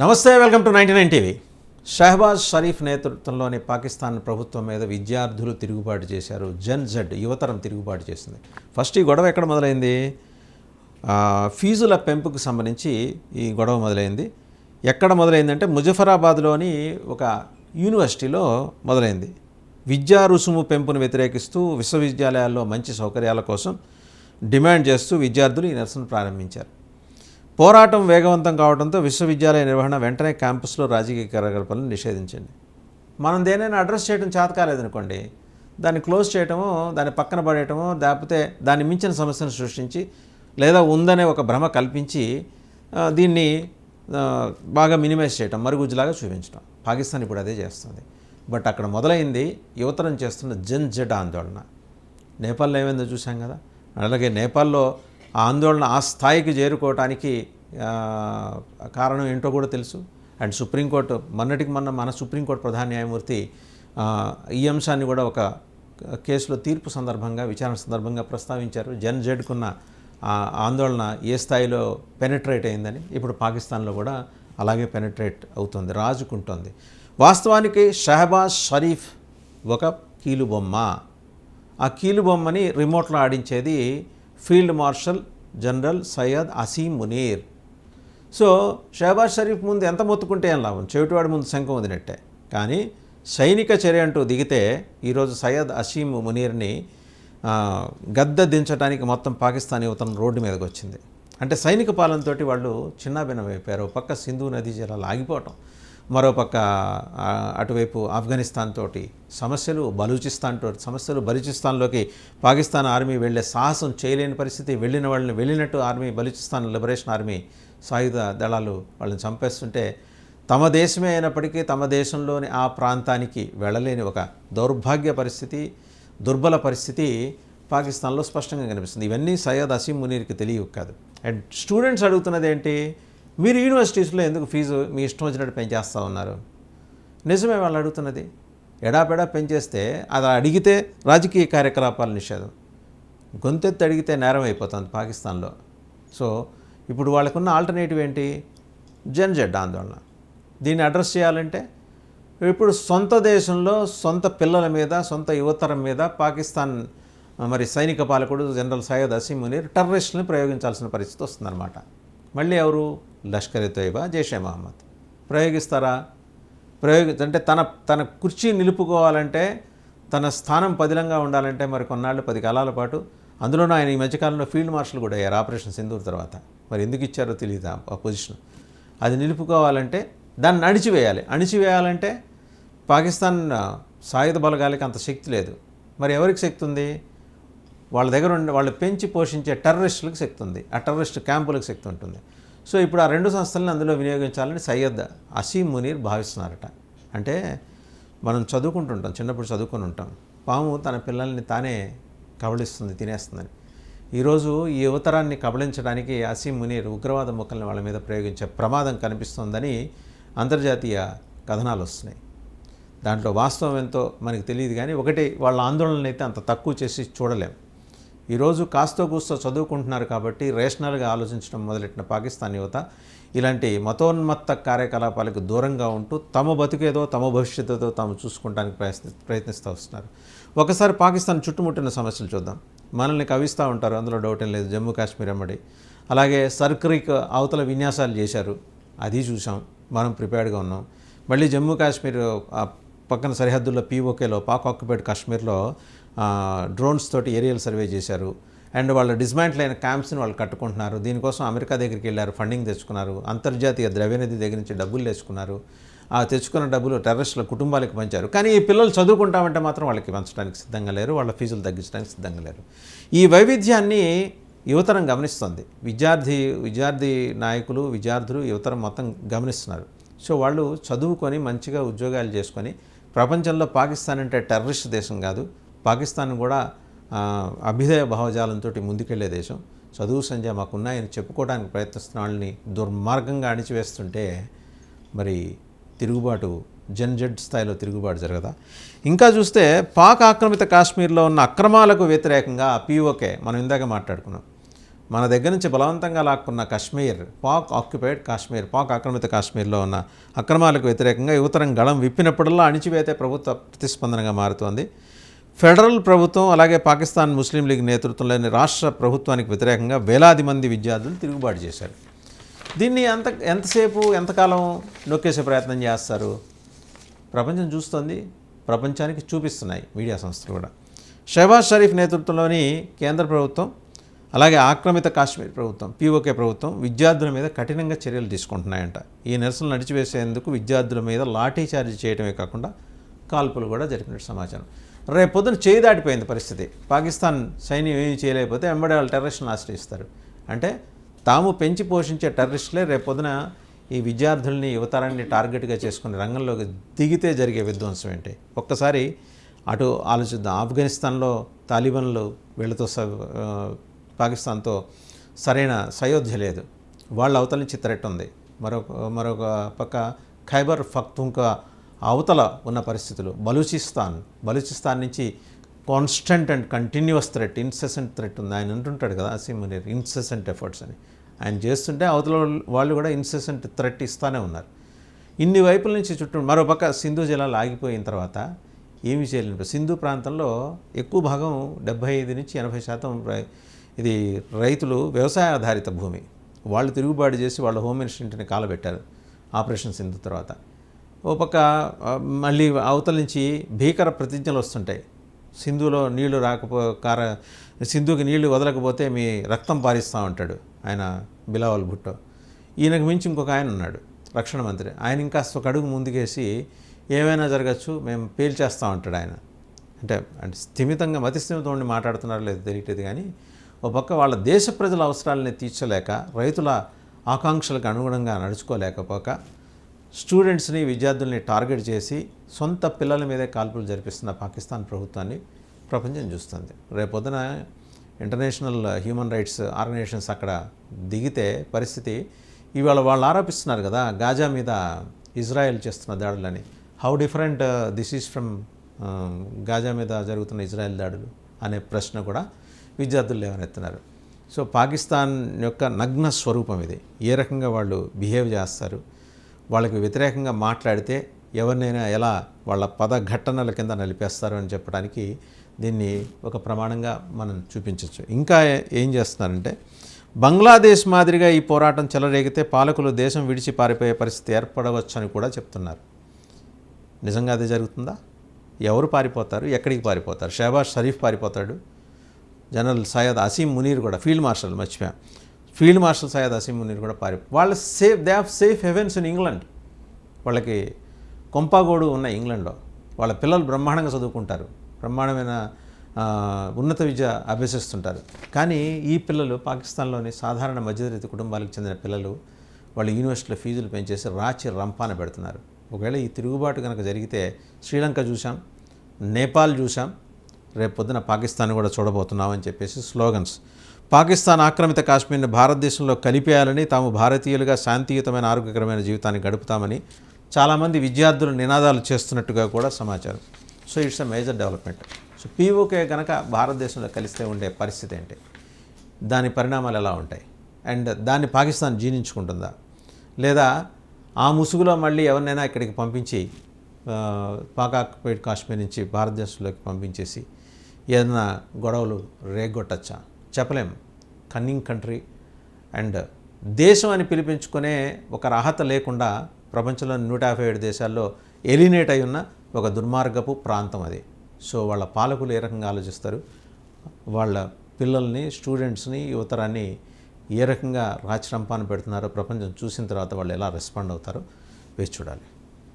నమస్తే, welcome to 99 TV. Shehbaz Sharif నేతృత్వంలోని పాకిస్తాన్ ప్రభుత్వం మీద విద్యార్థులు తిరుగుబాటు చేశారు. జెన్ జెడ్ యువతరం తిరుగుబాటు చేసింది. ఫస్ట్ ఈ గొడవ ఎక్కడ మొదలైంది? ఫీజుల పెంపుకు సంబంధించి ఈ గొడవ మొదలైంది. ఎక్కడ మొదలైందంటే ముజఫరాబాద్లోని ఒక యూనివర్సిటీలో మొదలైంది. విద్యా రుసుము పెంపును వ్యతిరేకిస్తూ విశ్వవిద్యాలయాల్లో మంచి సౌకర్యాల కోసం డిమాండ్ చేస్తూ విద్యార్థులు ఈ నిరసన ప్రారంభించారు. పోరాటం వేగవంతం కావడంతో విశ్వవిద్యాలయ నిర్వహణ వెంటనే క్యాంపస్లో రాజకీయ కార్యకలాపాలను నిషేధించింది. మనం దేనైనా అడ్రస్ చేయడం చేత కాలేదనుకోండి, దాన్ని క్లోజ్ చేయటమో, దాన్ని పక్కన పడేయటమో, లేకపోతే దాన్ని మించిన సమస్యను సృష్టించి లేదా ఉందనే ఒక భ్రమ కల్పించి దీన్ని బాగా మినిమైజ్ చేయటం, మరుగుజ్జులాగా చూపించడం. పాకిస్తాన్ ఇప్పుడు అదే చేస్తుంది. బట్ అక్కడ మొదలైంది యువతరం చేస్తున్న జెన్ జెడ్ ఆందోళన. నేపాల్లో ఏమైందో చూసాం కదా. అలాగే నేపాల్లో ఆ ఆందోళన ఆ స్థాయికి చేరుకోవటానికి కారణం ఏంటో కూడా తెలుసు. అండ్ సుప్రీంకోర్టు మన సుప్రీంకోర్టు ప్రధాన న్యాయమూర్తి ఈ అంశాన్ని కూడా ఒక కేసులో తీర్పు సందర్భంగా, విచారణ సందర్భంగా ప్రస్తావించారు. జెన్ జెడ్కున్న ఆందోళన ఏ స్థాయిలో పెనట్రేట్ అయిందని. ఇప్పుడు పాకిస్తాన్లో కూడా అలాగే పెనట్రేట్ అవుతుంది, రాజుకుంటుంది. వాస్తవానికి షహబాజ్ షరీఫ్ ఒక కీలుబొమ్మ. ఆ కీలుబొమ్మని రిమోట్లో ఆడించేది field marshal general Syed Asim Munir. So Shahbaz Sharif ముందు ఎంత మొత్తుకుంటే ఏం లాభం, చెవిటివాడి ముందు శంఖం వదినట్టే. కానీ సైనిక చర్య అంటూ దిగితే ఈరోజు సయ్యద్ అసీం మునీర్ని గద్దె దించడానికి మొత్తం పాకిస్తాన్ యువతను రోడ్డు మీదకి వచ్చింది. అంటే సైనిక పాలనతో వాళ్ళు చిన్నాభిన్నమైపోయారు. ఒక పక్క సింధు నదీ జలాలు ఆగిపోవటం, మరోపక్క అటువైపు ఆఫ్ఘనిస్తాన్ తోటి సమస్యలు, బలూచిస్తాన్ తోటి సమస్యలు. బలూచిస్తాన్లోకి పాకిస్తాన్ ఆర్మీ వెళ్ళే సాహసం చేయలేని పరిస్థితి. వెళ్ళిన వాళ్ళని వెళ్ళినట్టు ఆర్మీ, బలూచిస్తాన్ లిబరేషన్ ఆర్మీ సాయుధ దళాలు వాళ్ళని చంపేస్తుంటే తమ దేశమే అయినప్పటికీ తమ దేశంలోని ఆ ప్రాంతానికి వెళ్ళలేని ఒక దౌర్భాగ్య పరిస్థితి, దుర్బల పరిస్థితి పాకిస్తాన్లో స్పష్టంగా కనిపిస్తుంది. ఇవన్నీ సయ్యద్ అసీం మునీర్కి తెలియవు కాదు. అండ్ స్టూడెంట్స్ అడుగుతున్నది ఏంటి? మీరు యూనివర్సిటీస్లో ఎందుకు ఫీజు మీ ఇష్టం వచ్చినట్టు పెంచేస్తూ ఉన్నారు? నిజమే వాళ్ళు అడుగుతున్నది. ఎడాపెడా పెంచేస్తే అది అడిగితే రాజకీయ కార్యకలాపాల నిషేధం, గొంతెత్తి అడిగితే నేరం అయిపోతుంది పాకిస్తాన్లో. సో ఇప్పుడు వాళ్ళకున్న ఆల్టర్నేటివ్ ఏంటి? జెన్ జెడ్ ఆందోళన. దీన్ని అడ్రస్ చేయాలంటే ఇప్పుడు సొంత దేశంలో సొంత పిల్లల మీద, సొంత యువతరం మీద పాకిస్తాన్ మరి సైనిక పాలకుడు జనరల్ సయ్యద్ అసీం మునీర్ టెర్రరిస్టులను ప్రయోగించాల్సిన పరిస్థితి వస్తుందన్నమాట. మళ్ళీ ఎవరు? లష్కర్-e తోయిబా, జైషే మహమ్మద్ ప్రయోగిస్తారా? అంటే తన కుర్చీ నిలుపుకోవాలంటే, తన స్థానం పదిలంగా ఉండాలంటే మరి కొన్నాళ్ళు 10 కాలాల పాటు, అందులోనూ ఆయన ఈ మధ్యకాలంలో ఫీల్డ్ మార్షల్ కూడా అయ్యారు ఆపరేషన్ సింధూర్ తర్వాత. మరి ఎందుకు ఇచ్చారో తెలియదు ఆ పొజిషన్. అది నిలుపుకోవాలంటే దాన్ని అణిచివేయాలంటే పాకిస్తాన్ సాయుధ బలగాలకి అంత శక్తి లేదు. మరి ఎవరికి శక్తి ఉంది? వాళ్ళ దగ్గర ఉండే వాళ్ళు పెంచి పోషించే టెర్రరిస్టులకు శక్తి ఉంది, ఆ టెర్రరిస్ట్ క్యాంపులకు శక్తి ఉంటుంది. సో ఇప్పుడు ఆ రెండు సంస్థలను అందులో వినియోగించాలని సయ్యద్ అసీం మునీర్ భావిస్తున్నారట. అంటే మనం చదువుకుంటుంటాం, చిన్నప్పుడు చదువుకొని ఉంటాం, పాము తన పిల్లల్ని తానే కబళిస్తుంది, తినేస్తుందని. ఈరోజు ఈ యువతరాన్ని కబళించడానికి అసీం మునీర్ ఉగ్రవాద మొక్కల్ని వాళ్ళ మీద ప్రయోగించే ప్రమాదం కనిపిస్తోందని అంతర్జాతీయ కథనాలు వస్తున్నాయి. దాంట్లో వాస్తవం ఎంతో మనకు తెలియదు. కానీ ఒకటి, వాళ్ళ ఆందోళనలు అయితే అంత తక్కువ చేసి చూడలేం. ఈరోజు కాస్తో కూస్తో చదువుకుంటున్నారు కాబట్టి రేషనల్గా ఆలోచించడం మొదలెట్టిన పాకిస్తాన్ యువత ఇలాంటి మతోన్మత్త కార్యకలాపాలకు దూరంగా ఉంటూ తమ బతుకేదో, తమ భవిష్యత్తుతో తాము చూసుకోవడానికి ప్రయత్నిస్తూ వస్తున్నారు. ఒకసారి పాకిస్తాన్ చుట్టుముట్టిన సమస్యలు చూద్దాం. మనల్ని కవిస్తూ ఉంటారు, అందులో డౌట్ ఏం లేదు. జమ్మూ కాశ్మీర్ అమ్మడి, అలాగే సర్క్రీక్ అవతల విన్యాసాలు చేశారు, అది చూసాం, మనం ప్రిపేర్డ్గా ఉన్నాం. మళ్ళీ జమ్మూ కాశ్మీర్ పక్కన సరిహద్దుల్లో పీఓకేలో, పాక్ ఆక్యుపైడ్ కాశ్మీర్లో డ్రోన్స్ తోటి ఏరియల్ సర్వే చేశారు. అండ్ వాళ్ళ డిస్మాంటిల్ అయిన క్యాంప్స్ని వాళ్ళు కట్టుకుంటున్నారు. దీనికోసం అమెరికా దగ్గరికి వెళ్ళారు, ఫండింగ్ తెచ్చుకున్నారు. అంతర్జాతీయ ద్రవ్యనిధి దగ్గర నుంచి డబ్బులు తెచ్చుకున్నారు. ఆ తెచ్చుకున్న డబ్బులు టెర్రరిస్టుల కుటుంబాలకు పంచారు. కానీ ఈ పిల్లలు చదువుకుంటామంటే మాత్రం వాళ్ళకి పంచడానికి సిద్ధంగా లేరు, వాళ్ళ ఫీజులు తగ్గించడానికి సిద్ధంగా లేరు. ఈ వైవిధ్యాన్ని యువతరం గమనిస్తుంది. విద్యార్థి నాయకులు, విద్యార్థులు, యువతరం మొత్తం గమనిస్తున్నారు. సో వాళ్ళు చదువుకొని మంచిగా ఉద్యోగాలు చేసుకొని, ప్రపంచంలో పాకిస్తాన్ అంటే టెర్రరిస్ట్ దేశం కాదు, పాకిస్తాన్ కూడా అభ్యుదయ భావజాలంతో ముందుకెళ్లే దేశం, చదువు సంధ్య మాకున్నాయని చెప్పుకోవడానికి ప్రయత్నిస్తున్న వాళ్ళని దుర్మార్గంగా అణిచివేస్తుంటే మరి తిరుగుబాటు జెన్ జెడ్ స్థాయిలో తిరుగుబాటు జరగదా? ఇంకా చూస్తే పాక్ ఆక్రమిత కాశ్మీర్లో ఉన్న అక్రమాలకు వ్యతిరేకంగా పీఓకే మనం ఇందాక మాట్లాడుకున్నాం. మన దగ్గర నుంచి బలవంతంగా లాక్కున్న కాశ్మీర్, పాక్ ఆక్యుపైడ్ కాశ్మీర్, పాక్ ఆక్రమిత కాశ్మీర్లో ఉన్న అక్రమాలకు వ్యతిరేకంగా యువతరం గళం విప్పినప్పుడల్లా అణిచివేతే ప్రభుత్వ ప్రతిస్పందనగా మారుతోంది. ఫెడరల్ ప్రభుత్వం అలాగే పాకిస్తాన్ ముస్లిం లీగ్ నేతృత్వంలోని రాష్ట్ర ప్రభుత్వానికి వ్యతిరేకంగా వేలాది మంది విద్యార్థులు తిరుగుబాటు చేశారు. దీన్ని ఎంతసేపు ఎంతకాలం నొక్కేసే ప్రయత్నం చేస్తారు? ప్రపంచం చూస్తోంది, ప్రపంచానికి చూపిస్తున్నాయి మీడియా సంస్థలు కూడా. షహబాజ్ షరీఫ్ నేతృత్వంలోని కేంద్ర ప్రభుత్వం అలాగే ఆక్రమిత కాశ్మీర్ ప్రభుత్వం, పీఓకే ప్రభుత్వం విద్యార్థుల మీద కఠినంగా చర్యలు తీసుకుంటున్నాయంట. ఈ నిరసనలు నడిచివేసేందుకు విద్యార్థుల మీద లాఠీ చార్జ్ చేయడమే కాకుండా కాల్పులు కూడా జరిపినట్టు సమాచారం. రేపు పొద్దున చేయి దాటిపోయింది పరిస్థితి. పాకిస్తాన్ సైన్యం ఏమీ చేయలేకపోతే వెంబడి వాళ్ళు టెర్రరిస్టులను ఆశ్రయిస్తారు. అంటే తాము పెంచి పోషించే టెర్రరిస్టులే రేపు పొద్దున ఈ విద్యార్థుల్ని, యువతరాన్ని టార్గెట్గా చేసుకుని రంగంలోకి దిగితే జరిగే విధ్వంసం ఏంటి? ఒక్కసారి అటు ఆలోచిద్దాం. ఆఫ్ఘనిస్తాన్లో తాలిబాన్లు వీళ్ళతో పాకిస్తాన్తో సరైన సయోధ్య లేదు. వాళ్ళ అవతల నుంచి థ్రెట్ ఉంది. మరొక పక్క ఖైబర్ పఖ్తూన్ఖ్వా అవతల ఉన్న పరిస్థితులు, బలూచిస్తాన్ నుంచి constant and continuous threat, incessant threat ఉంది. ఆయన అంటుంటాడు కదా అసీం మునీర్, ఇన్సెసెంట్ ఎఫర్ట్స్ అని. ఆయన చేస్తుంటే అవతల వాళ్ళు కూడా ఇన్సెసెంట్ థ్రెట్ ఇస్తూనే ఉన్నారు. ఇన్ని వైపుల నుంచి చుట్టూ. మరోపక్క సింధు జలాలు ఆగిపోయిన తర్వాత ఏమీ చేయలేను. సింధు ప్రాంతంలో ఎక్కువ భాగం 75 నుంచి 80% ఇది రైతులు వ్యవసాయ ఆధారిత భూమి. వాళ్ళు తిరుగుబాటు చేసి వాళ్ళ హోమ్ మినిస్టర్ని కాలబెట్టారు ఆపరేషన్ సింధు తర్వాత. ఓ పక్క మళ్ళీ అవతల నుంచి భీకర ప్రతిజ్ఞలు వస్తుంటాయి. సింధులో నీళ్లు సింధుకి నీళ్లు వదలకపోతే మీ రక్తం పారిస్తూ ఉంటాడు ఆయన బిలావల్ భుట్టో. ఈయనకు మించి ఇంకొక ఆయన ఉన్నాడు రక్షణ మంత్రి. ఆయన ఇంకా ఒక అడుగు ముందుకేసి ఏమైనా జరగచ్చు, మేము పేల్చేస్తూ ఉంటాడు ఆయన. అంటే స్థిమితంగా మతిస్థిమితం ఉండి మాట్లాడుతున్నారో లేదో తెలియట్లేదు. కానీ ఒక పక్క వాళ్ళ దేశ ప్రజల అవసరాలని తీర్చలేక, రైతుల ఆకాంక్షలకు అనుగుణంగా నడుచుకోలేకపోక స్టూడెంట్స్ని, విద్యార్థుల్ని టార్గెట్ చేసి సొంత పిల్లల మీదే కాల్పులు జరిపిస్తున్న పాకిస్తాన్ ప్రభుత్వాన్ని ప్రపంచం చూస్తుంది. రేపొద్దున ఇంటర్నేషనల్ హ్యూమన్ రైట్స్ ఆర్గనైజేషన్స్ అక్కడ దిగితే పరిస్థితి ఇవాళ వాళ్ళు ఆరోపిస్తున్నారు కదా గాజా మీద ఇజ్రాయెల్ చేస్తున్న దాడులని. How different this is from Gaza మీద జరుగుతున్న ఇజ్రాయెల్ దాడులు అనే ప్రశ్న కూడా విద్యార్థులు లేవనెత్తున్నారు. సో పాకిస్తాన్ యొక్క నగ్న స్వరూపం ఇది. ఏ రకంగా వాళ్ళు బిహేవ్ చేస్తారు, వాళ్ళకి వ్యతిరేకంగా మాట్లాడితే ఎవరినైనా ఎలా వాళ్ళ పదఘట్టనల కింద నలిపేస్తారు అని చెప్పడానికి దీన్ని ఒక ప్రమాణంగా మనం చూపించవచ్చు. ఇంకా ఏం చేస్తున్నారంటే, బంగ్లాదేశ్ మాదిరిగా ఈ పోరాటం చెలరేగితే పాలకులు దేశం విడిచి పారిపోయే పరిస్థితి ఏర్పడవచ్చని కూడా చెప్తున్నారు. నిజంగా అదే జరుగుతుందా? ఎవరు పారిపోతారు? ఎక్కడికి పారిపోతారు? షహబాజ్ షరీఫ్ పారిపోతాడు. జనరల్ సయ్యద్ అసీం మునీర్ కూడా, ఫీల్డ్ మార్షల్ సయ్యద్ అసీం మునీర్ కూడా వాళ్ళు they have safe havens in England. వాళ్ళకి కొంపాగోడు ఉన్న ఇంగ్లాండ్లో వాళ్ళ పిల్లలు బ్రహ్మాండంగా చదువుకుంటారు, బ్రహ్మాండమైన ఉన్నత విద్య అభ్యసిస్తుంటారు. కానీ ఈ పిల్లలు పాకిస్తాన్లోని సాధారణ మధ్యతరగతి కుటుంబాలకు చెందిన పిల్లలు వాళ్ళ యూనివర్సిటీలో ఫీజులు పెంచేసి రాచి రంపాన పెడుతున్నారు. ఒకవేళ ఈ తిరుగుబాటు కనుక జరిగితే శ్రీలంక చూసాం, నేపాల్ చూసాం, రేపు పొద్దున పాకిస్తాన్ కూడా చూడబోతున్నామని చెప్పేసి స్లోగన్స్. పాకిస్తాన్ ఆక్రమిత కాశ్మీర్ని భారతదేశంలో కలిపేయాలని, తాము భారతీయులుగా శాంతియుతమైన ఆరోగ్యకరమైన జీవితాన్ని గడుపుతామని చాలామంది విద్యార్థులు నినాదాలు చేస్తున్నట్టుగా కూడా సమాచారం. So it's a major development. So PoK కనుక భారతదేశంలో కలిస్తే ఉండే పరిస్థితి ఏంటి, దాని పరిణామాలు ఎలా ఉంటాయి, అండ్ దాన్ని పాకిస్తాన్ జీర్ణించుకుంటుందా, లేదా ఆ ముసుగులో మళ్ళీ ఎవరినైనా ఇక్కడికి పంపించి పాక్ ఆక్యుపైడ్ కాశ్మీర్ నుంచి భారతదేశంలోకి పంపించేసి ఏదైనా గొడవలు రేగొట్టచ్చా చెప్పలేం. కన్నింగ్ కంట్రీ అండ్ దేశం అని పిలిపించుకునే ఒక అర్హత లేకుండా ప్రపంచంలోని 157 దేశాల్లో ఎలినేట్ అయి ఉన్న ఒక దుర్మార్గపు ప్రాంతం అది. సో వాళ్ళ పాలకులు ఏ రకంగా ఆలోచిస్తారు, వాళ్ళ పిల్లల్ని, స్టూడెంట్స్ని, యువతరాన్ని ఏ రకంగా రాచరంపాన పెడుతున్నారో ప్రపంచం చూసిన తర్వాత వాళ్ళు ఎలా రెస్పాండ్ అవుతారో వేచి చూడాలి.